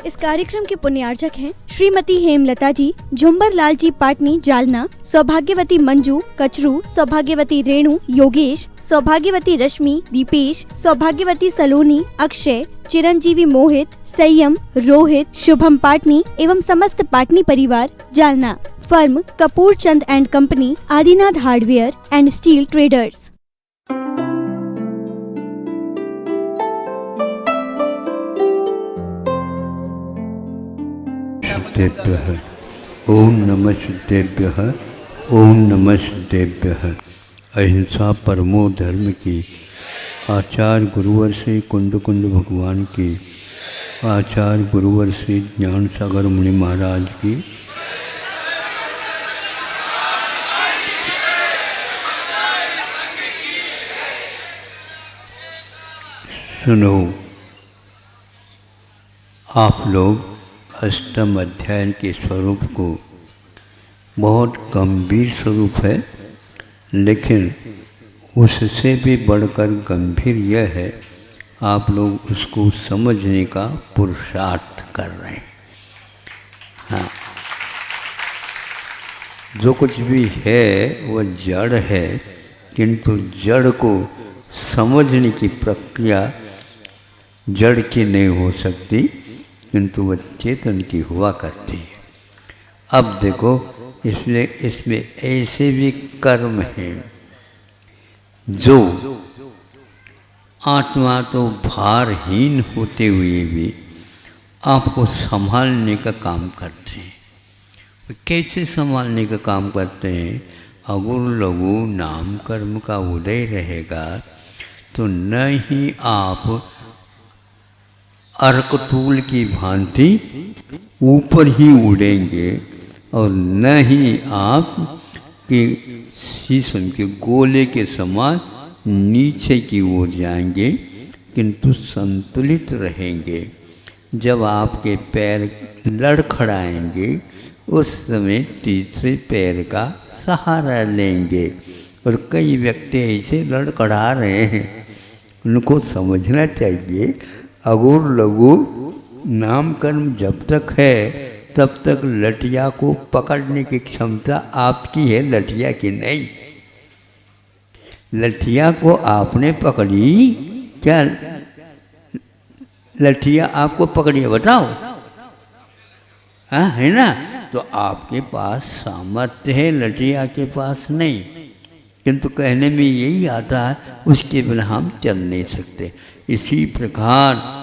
इस कार्यक्रम के पुण्यार्चक हैं श्रीमती हेमलता जी, झुम्बर लाल जी पाटनी जालना, सौभाग्यवती मंजू कचरू, सौभाग्यवती रेणु योगेश, सौभाग्यवती रश्मि दीपेश, सौभाग्यवती सलोनी अक्षय, चिरंजीवी मोहित, संयम रोहित, शुभम पाटनी एवं समस्त पाटनी परिवार Jalna. Firm Kapoor Chand and company, Adinath hardware and steel traders. ओम नमः सिद्धेभ्यः, ओम नमः सिद्धेभ्यः। अहिंसा परमो धर्म की, आचार्य गुरुवर से कुंड कुंड भगवान की, आचार्य गुरुवर से ज्ञान सागर मुनि महाराज की, सुनो। आप लोग अष्टम अध्याय के स्वरूप को, बहुत गंभीर स्वरूप है, लेकिन उससे भी बढ़कर गंभीर यह है, आप लोग उसको समझने का पुरुषार्थ कर रहे हैं। हाँ, जो कुछ भी है वह जड़ है, किंतु जड़ को समझने की प्रक्रिया जड़ की नहीं हो सकती, किंतु वह चेतन की हुआ करती है। अब देखो, इसलिए इसमें ऐसे भी कर्म हैं जो आत्मा तो भारहीन होते हुए भी आपको संभालने का काम करते हैं। कैसे संभालने का काम करते हैं? अगर लघु नाम कर्म का उदय रहेगा तो न ही आप अर्कतूल की भांति ऊपर ही उड़ेंगे और न ही आप के शीशम के गोले के समान नीचे की ओर जाएंगे, किंतु संतुलित रहेंगे। जब आपके पैर लड़खड़ाएंगे उस समय तीसरे पैर का सहारा लेंगे। और कई व्यक्ति ऐसे लड़खड़ा रहे हैं, उनको समझना चाहिए अगुर लघु नाम कर्म जब तक है तब तक लठिया को पकड़ने की क्षमता आपकी है, लठिया की नहीं। लठिया को आपने पकड़ी क्या? लठिया आपको पकड़ी है, बताओ? हाँ, है ना? तो आपके पास सामर्थ्य है, लठिया के पास नहीं, किंतु कहने में यही आता है उसके बिना हम चल नहीं सकते। इसी प्रकार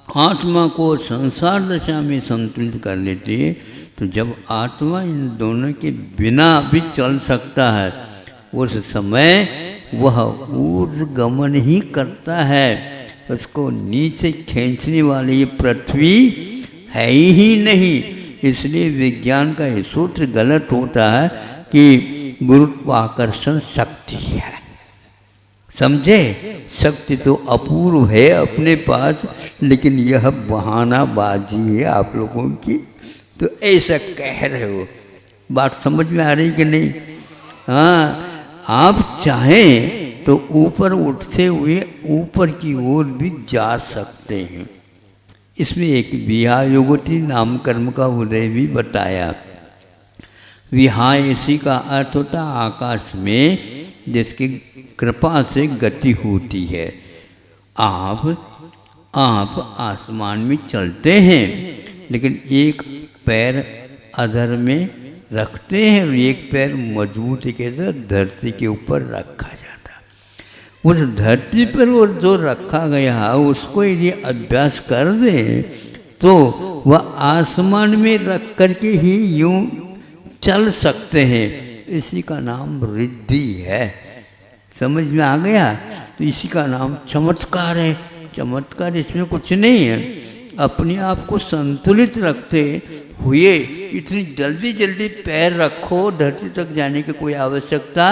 आत्मा को संसार दशा में संतुलित कर लेती है। तो जब आत्मा इन दोनों के बिना भी चल सकता है, उस समय वह ऊर्ध्वगमन ही करता है। उसको नीचे खींचने वाली पृथ्वी है ही नहीं। इसलिए विज्ञान का ये सूत्र गलत होता है कि गुरुत्वाकर्षण शक्ति है। समझे? शक्ति तो अपूर्व है अपने पास, लेकिन यह बहानाबाजी है आप लोगों की। तो ऐसा कह रहे हो, बात समझ में आ रही कि नहीं? हाँ, आप चाहें तो ऊपर उठते हुए ऊपर की ओर भी जा सकते हैं। इसमें एक विहायोगति नाम कर्म का उदय भी बताया। विहाय इसी का अर्थ होता आकाश में जिसकी कृपा से गति होती है। आप आसमान में चलते हैं, लेकिन एक पैर अधर में रखते हैं और एक पैर मजबूती के साथ धरती के ऊपर रखा जाता है। उस धरती पर वो जो रखा गया उसको यदि अभ्यास कर दें तो वह आसमान में रख करके ही यूं चल सकते हैं। इसी का नाम रिद्धि है। समझ में आ गया? तो इसी का नाम चमत्कार है। चमत्कार इसमें कुछ नहीं है। अपने आप को संतुलित रखते हुए इतनी जल्दी जल्दी पैर रखो, धरती तक जाने की कोई आवश्यकता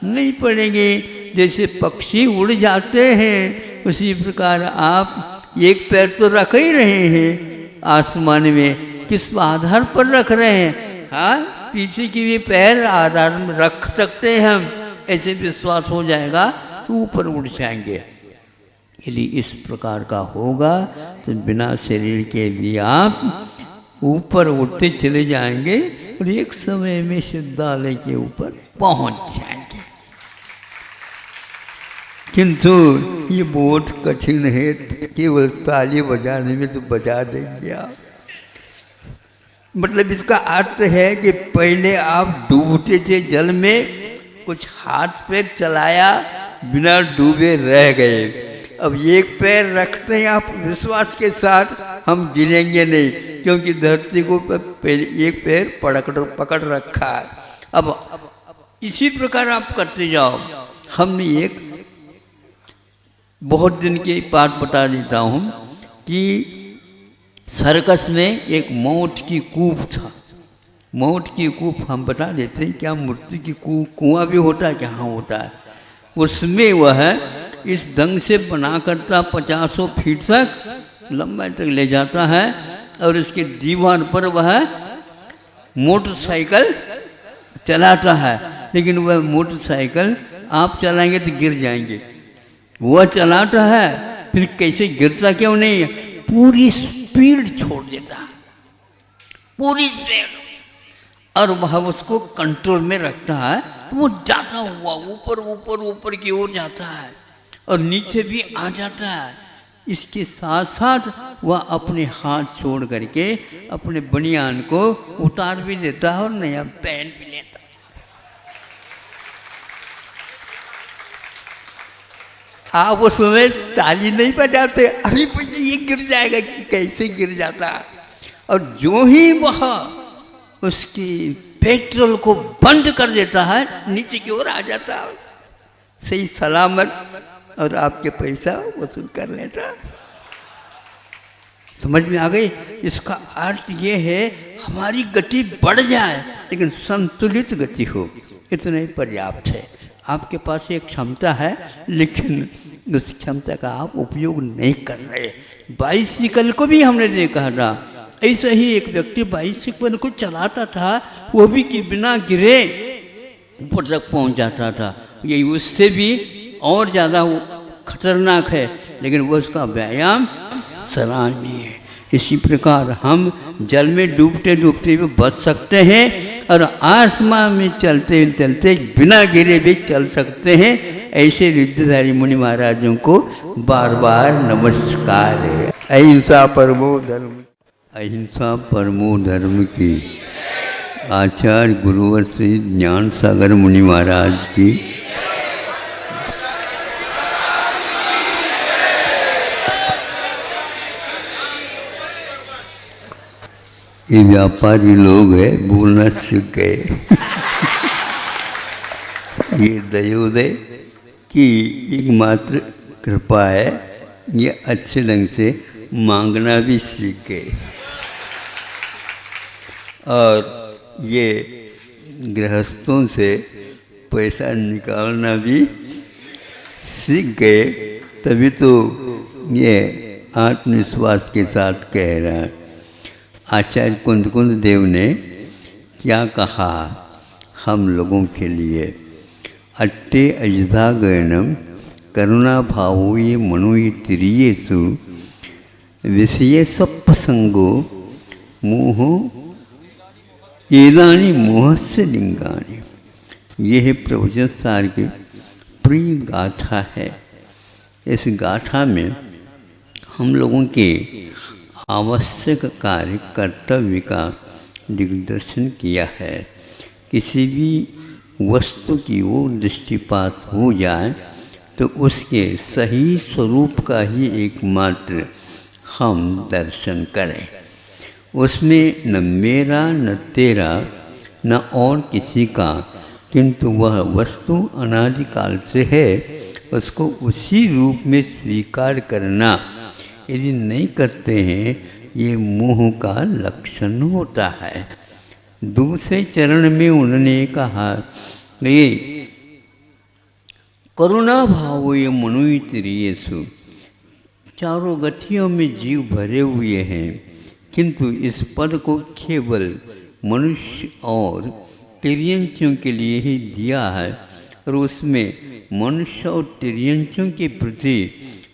नहीं पड़ेगी। जैसे पक्षी उड़ जाते हैं उसी प्रकार आप एक पैर तो रख ही रहे हैं आसमान में। किस आधार पर रख रहे हैं? हाँ, पीछे की भी पैर आधार में रख सकते हैं हम। ऐसे विश्वास हो जाएगा तो ऊपर उड़ जाएंगे। यदि इस प्रकार का होगा तो बिना शरीर के भी आप ऊपर उठते चले जाएंगे और एक समय में सिद्धालय के ऊपर पहुंच जाएंगे। किंतु ये बहुत कठिन है, केवल ताली बजाने में तो बजा देंगे आप। मतलब इसका अर्थ है कि पहले आप डूबते थे जल में, कुछ हाथ पैर चलाया, बिना डूबे रह गए। अब एक पैर रखते हैं आप विश्वास के साथ, हम गिरेंगे नहीं, क्योंकि धरती को पहले एक पैर पकड़ रखा है। अब इसी प्रकार आप करते जाओ। हमने एक बहुत दिन की बात बता देता हूँ कि सर्कस में एक मौत की कूप था। मौत की कूप हम बता देते हैं, क्या मृत्यु की कुआं भी होता है, कहाँ होता है। उसमें वह इस ढंग से बना करता 50 फीट तक लंबाई तक ले जाता है और इसके दीवार पर वह मोटरसाइकिल चलाता है। लेकिन वह मोटरसाइकिल आप चलाएंगे तो गिर जाएंगे, वह चलाता है फिर कैसे गिरता क्यों नहीं है, पूरी स्पीड छोड़ देता है, पूरी स्पीड, और वह उसको कंट्रोल में रखता है। तो वो जाता हुआ ऊपर ऊपर ऊपर की ओर जाता है और नीचे भी आ जाता है। इसके साथ साथ वह अपने हाथ छोड़ करके अपने बनियान को उतार भी देता है और नया पहन भी लेता है। आप उस समय ताली नहीं बजाते, अरे भैया ये गिर जाएगा, कि कैसे गिर जाता है। और जो ही वह उसकी पेट्रोल को बंद कर देता है, नीचे की ओर आ जाता है सही सलामत, और आपके पैसा वसूल कर लेता। समझ में आ गई? इसका अर्थ ये है हमारी गति बढ़ जाए लेकिन संतुलित गति हो, इतना ही पर्याप्त है। आपके पास एक क्षमता है लेकिन उस क्षमता का आप उपयोग नहीं कर रहे। बाइसिकल को भी हमने देखा था, ऐसा ही एक व्यक्ति बाइसिकल को चलाता था, वो भी कि बिना गिरे ऊपर तक पहुंच जाता था। ये उससे भी और ज़्यादा खतरनाक है, लेकिन वो उसका व्यायाम सराहनीय है। इसी प्रकार हम जल में डूबते डूबते भी बच सकते हैं और आसमान में चलते चलते बिना गिरे भी चल सकते हैं। ऐसे रिद्धधारी मुनि महाराजों को बार बार नमस्कार है। अहिंसा परमो धर्म, अहिंसा परमो धर्म की आचार्य गुरुवर श्री ज्ञान सागर मुनि महाराज की ये व्यापारी लोग हैं, बोलना सीख गए। ये दयोदय की एकमात्र कृपा है, ये अच्छे ढंग से मांगना भी सीख गए और ये गृहस्थों से पैसा निकालना भी सीख गए। तभी तो ये आत्मविश्वास के साथ कह रहा है। आचार्य कुंद देव ने क्या कहा हम लोगों के लिए, अट्टे अजधा गयनम करुणा भावो ये मनो तिरियेसु विषय स्वप्रसंगो मोह एदानी मोहस्य लिंगानी। यह प्रवचन सार की प्रिय गाथा है। इस गाथा में हम लोगों के आवश्यक कार्य कर्तव्य का दिग्दर्शन किया है। किसी भी वस्तु की ओर दृष्टिपात हो जाए तो उसके सही स्वरूप का ही एकमात्र हम दर्शन करें। उसमें न मेरा न तेरा न और किसी का, किंतु वह वस्तु अनादिकाल से है, उसको उसी रूप में स्वीकार करना यदि नहीं करते हैं ये मोह का लक्षण होता है। दूसरे चरण में उन्होंने कहा ये करुणा भाव ये मनोइतिरियेसु, चारों गतियों में जीव भरे हुए हैं, किंतु इस पद को केवल मनुष्य और तिर्यंचों के लिए ही दिया है और उसमें मनुष्य और तिर्यंचों के प्रति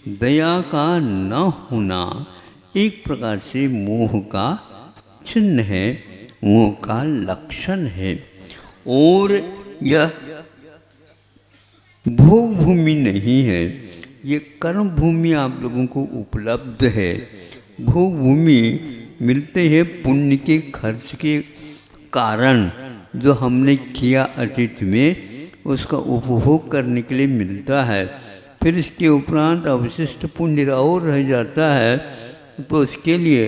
दया का न होना एक प्रकार से मोह का चिन्ह है, मोह का लक्षण है। और यह भोग भूमि नहीं है, ये कर्म भूमि आप लोगों को उपलब्ध है। भोग भूमि मिलते हैं पुण्य के खर्च के कारण, जो हमने किया अतीत में उसका उपभोग करने के लिए मिलता है। फिर इसके उपरांत अवशिष्ट पुण्य और रह जाता है, तो उसके लिए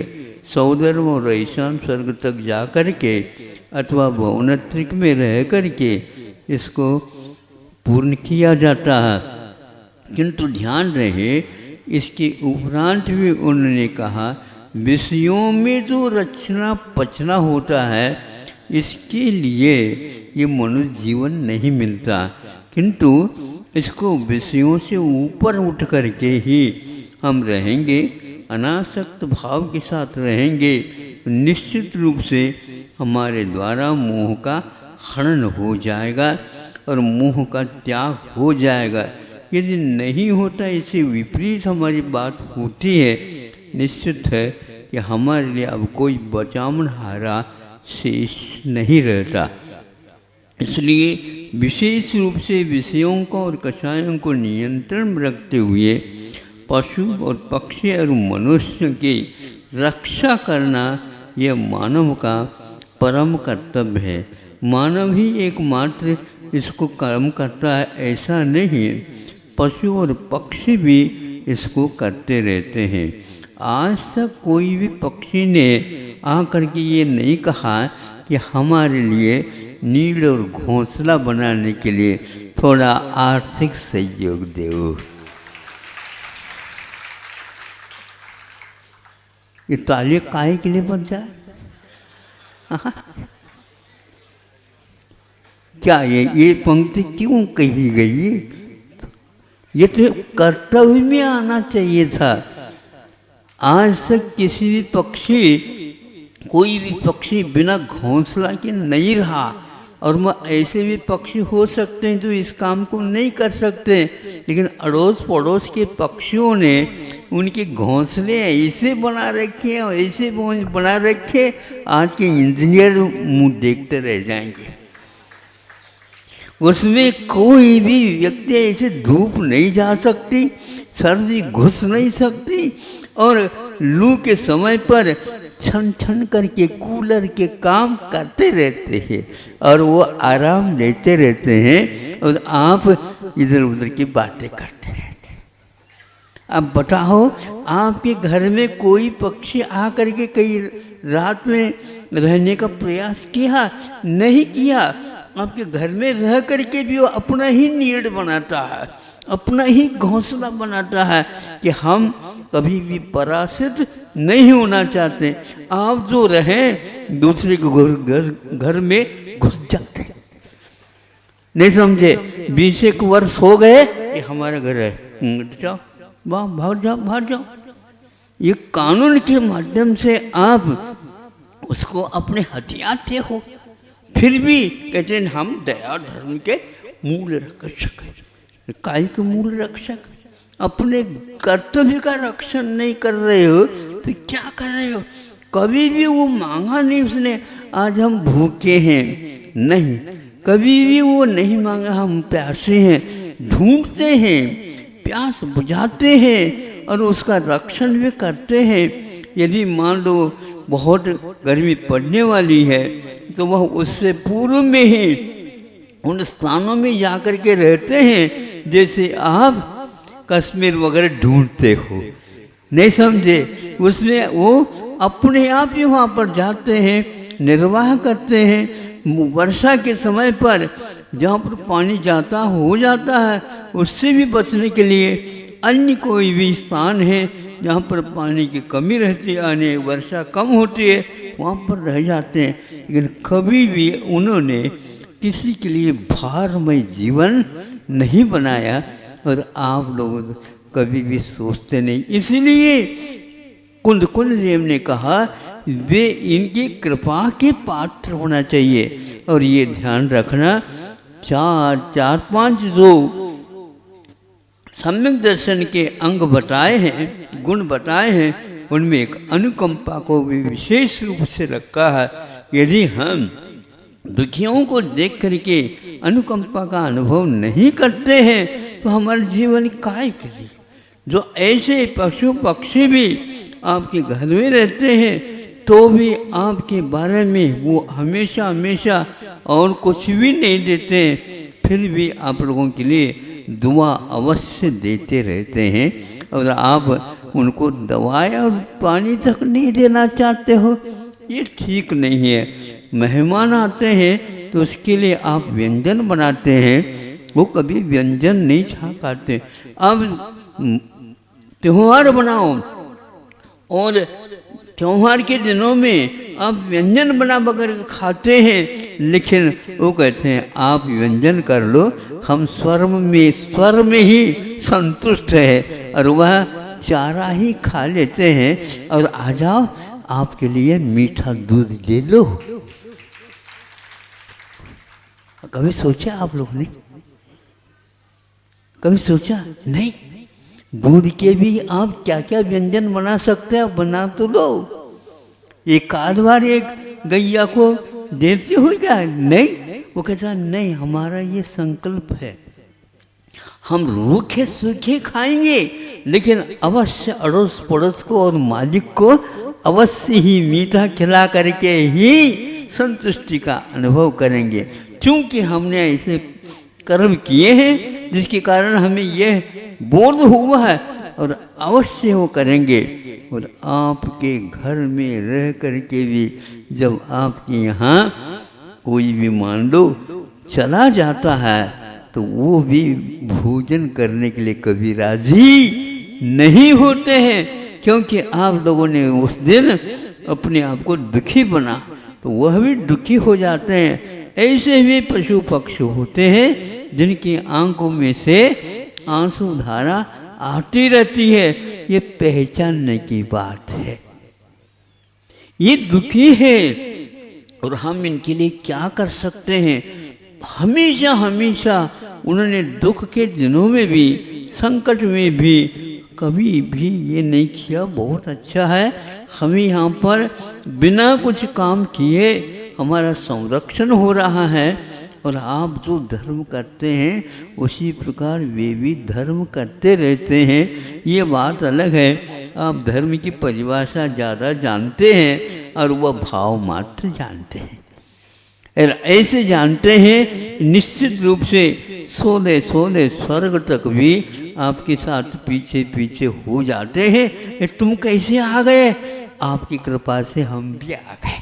सौधर्म और ईशान स्वर्ग तक जा कर के अथवा भुवनत्रिक में रह कर के इसको पूर्ण किया जाता है। किंतु ध्यान रहे, इसके उपरांत भी उन्होंने कहा विषयों में जो रचना पचना होता है, इसके लिए ये मनुष्य जीवन नहीं मिलता, किंतु इसको विषयों से ऊपर उठ करके ही हम रहेंगे, अनासक्त भाव के साथ रहेंगे, निश्चित रूप से हमारे द्वारा मोह का हनन हो जाएगा और मोह का त्याग हो जाएगा। यदि नहीं होता, इससे विपरीत हमारी बात होती है, निश्चित है कि हमारे लिए अब कोई बचावनहारा शेष नहीं रहता। इसलिए विशेष रूप से विषयों को और कषायों को नियंत्रण में रखते हुए पशु और पक्षी और मनुष्य की रक्षा करना यह मानव का परम कर्तव्य है। मानव ही एकमात्र इसको कर्म करता है ऐसा नहीं, पशु और पक्षी भी इसको करते रहते हैं। आज तक कोई भी पक्षी ने आकर के ये नहीं कहा कि हमारे लिए नीड़ और घोंसला बनाने के लिए थोड़ा आर्थिक सहयोग दो। ये ताले काहे के लिए बन जाए? क्या ये पंक्ति क्यों कही गई? ये तो कर्तव्य में आना चाहिए था। आज तक किसी भी पक्षी, कोई भी पक्षी बिना घोंसला के नहीं रहा, और ऐसे भी पक्षी हो सकते हैं जो इस काम को नहीं कर सकते, लेकिन अड़ोस पड़ोस के पक्षियों ने उनके घोंसले ऐसे बना रखे और ऐसे बना रखे, आज के इंजीनियर मुंह देखते रह जाएंगे। उसमें कोई भी व्यक्ति ऐसे धूप नहीं जा सकती, सर्दी घुस नहीं सकती, और लू के समय पर छन छन करके कूलर के काम करते रहते हैं और वो आराम लेते रहते हैं, और आप इधर उधर की बातें करते रहते हैं। अब बताओ, आपके घर में कोई पक्षी आकर के कई रात में रहने का प्रयास किया? नहीं किया। आपके घर में रह करके भी वो अपना ही नीड़ बनाता है, अपना ही घोंसला बनाता है कि हम कभी भी परासित नहीं होना चाहते। आप जो रहें दूसरे के घर में घुस जाते, नहीं समझे? 20 वर्ष हो गए, ये हमारा घर है, जाओ भाग जाओ भाग जाओ। ये कानून के माध्यम से आप उसको अपने हथियाते हो, फिर भी कहते हैं हम दया धर्म के मूल रक्षक हैं। काय के मूल रक्षक? अपने कर्तव्य का रक्षण नहीं कर रहे हो तो क्या कर रहे हो? कभी भी वो मांगा नहीं उसने, आज हम भूखे हैं, नहीं, कभी भी वो नहीं मांगा हम प्यासे हैं, ढूंढते हैं, प्यास बुझाते हैं और उसका रक्षण भी करते हैं। यदि मान लो बहुत गर्मी पड़ने वाली है तो वह उससे पूर्व में ही उन स्थानों में जाकर के रहते हैं जैसे आप कश्मीर वगैरह ढूंढते हो, नहीं समझे? उसमें वो अपने आप ही वहाँ पर जाते हैं, निर्वाह करते हैं। वर्षा के समय पर जहाँ पर पानी जाता हो जाता है, उससे भी बचने के लिए अन्य कोई भी स्थान है जहाँ पर पानी की कमी रहती है, यानी वर्षा कम होती है, वहाँ पर रह जाते हैं। लेकिन कभी भी उन्होंने किसी के लिए भारमय जीवन नहीं बनाया और आप लोग कभी भी सोचते नहीं। इसलिए कुंद देव ने कहा वे इनकी कृपा के पात्र होना चाहिए। और ये ध्यान रखना, चार पांच जो सम्यक दर्शन के अंग बताए हैं, गुण बताए हैं, उनमें एक अनुकंपा को भी विशेष रूप से रखा है। यदि हम दुखियों को देख करके अनुकंपा का अनुभव नहीं करते हैं तो हमारे जीवन काय के लिए। जो ऐसे पशु पक्षी भी आपके घर में रहते हैं तो भी आपके बारे में वो हमेशा हमेशा और कुछ भी नहीं देते हैं, फिर भी आप लोगों के लिए दुआ अवश्य देते रहते हैं, और आप उनको दवाएं और पानी तक नहीं देना चाहते हो, ये ठीक नहीं है। मेहमान आते हैं तो उसके लिए आप व्यंजन बनाते हैं, वो कभी व्यंजन नहीं खाते। अब त्यौहार बनाओ और त्यौहार के दिनों में आप व्यंजन बना बगैर खाते हैं, लेकिन वो कहते हैं आप व्यंजन कर लो, हम स्वर में ही संतुष्ट है, और वह चारा ही खा लेते हैं। और आ जाओ आपके लिए मीठा दूध ले लो। कभी सोचा आप लोग ने? कभी सोचा नहीं? दूध के भी आप क्या क्या व्यंजन बना सकते हैं, बना तो लो। एक आध बार एक गैया को देते हो क्या? नहीं, वो कहता नहीं, हमारा ये संकल्प है, हम रूखे सूखे खाएंगे, लेकिन अवश्य अड़ोस पड़ोस को और मालिक को अवश्य ही मीठा खिला करके ही संतुष्टि का अनुभव करेंगे, क्योंकि हमने ऐसे कर्म किए हैं जिसके कारण हमें यह बोध हुआ है, और अवश्य वो करेंगे। और आपके घर में रह करके भी जब आपके यहाँ कोई भी मान लो चला जाता है तो वो भी भोजन करने के लिए कभी राजी नहीं होते हैं, क्योंकि आप लोगों ने उस दिन अपने आप को दुखी बना, तो वह भी दुखी हो जाते हैं। ऐसे भी पशु पक्षी होते हैं जिनकी आंखों में से आंसू धारा आती रहती है, ये पहचानने की बात है। ये दुखी है और हम इनके लिए क्या कर सकते हैं? हमेशा हमेशा उन्होंने दुख के दिनों में भी, संकट में भी कभी भी ये नहीं किया बहुत अच्छा है, हमें यहाँ पर बिना कुछ काम किए हमारा संरक्षण हो रहा है, और आप जो धर्म करते हैं उसी प्रकार वे भी धर्म करते रहते हैं। ये बात अलग है, आप धर्म की परिभाषा ज़्यादा जानते हैं और वह भाव मात्र जानते हैं। और ऐसे जानते हैं निश्चित रूप से 16 स्वर्ग तक भी आपके साथ पीछे पीछे हो जाते हैं। तुम कैसे आ गए? आपकी कृपा से हम भी आ गए।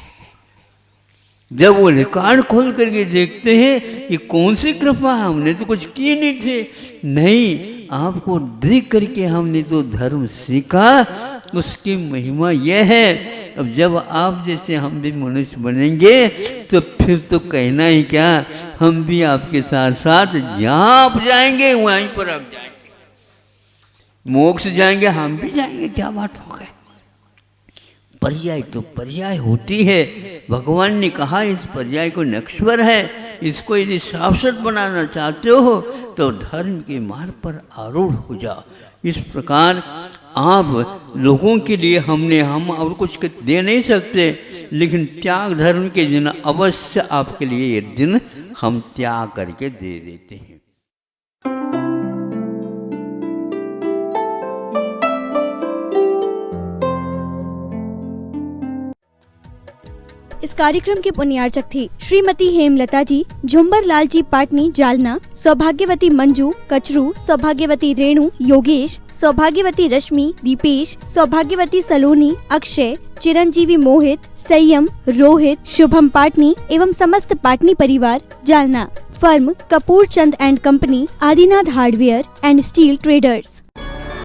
जब वो रिकॉर्ड खोल करके देखते हैं ये कौन सी कृपा, हमने तो कुछ किए नहीं थे। नहीं, आपको देख करके हमने तो धर्म सीखा, उसकी महिमा यह है। अब जब आप जैसे हम भी मनुष्य बनेंगे तो फिर तो कहना ही क्या, हम भी आपके साथ साथ जहाँ आप जाएंगे वहीं पर आप जाएंगे, मोक्ष जाएंगे हम भी जाएंगे। क्या बात हो गई? पर्याय तो पर्याय होती है। भगवान ने कहा इस पर्याय को नश्वर है, इसको यदि शाश्वत बनाना चाहते हो तो धर्म के मार्ग पर आरूढ़ हो जाओ। इस प्रकार आप लोगों के लिए हम और कुछ दे नहीं सकते, लेकिन त्याग धर्म के दिन अवश्य आपके लिए ये दिन हम त्याग करके दे देते हैं। इस कार्यक्रम के पुण्यार्चक थे श्रीमती हेमलता जी, झुंबर लाल जी पाटनी जालना, सौभाग्यवती मंजू कचरू, सौभाग्यवती रेणु योगेश, सौभाग्यवती रश्मि दीपेश, सौभाग्यवती सलोनी अक्षय, चिरंजीवी मोहित, संयम रोहित, शुभम पाटनी एवं समस्त पाटनी परिवार Jalna. Firm Kapoor Chand and company, Adinath hardware and steel traders.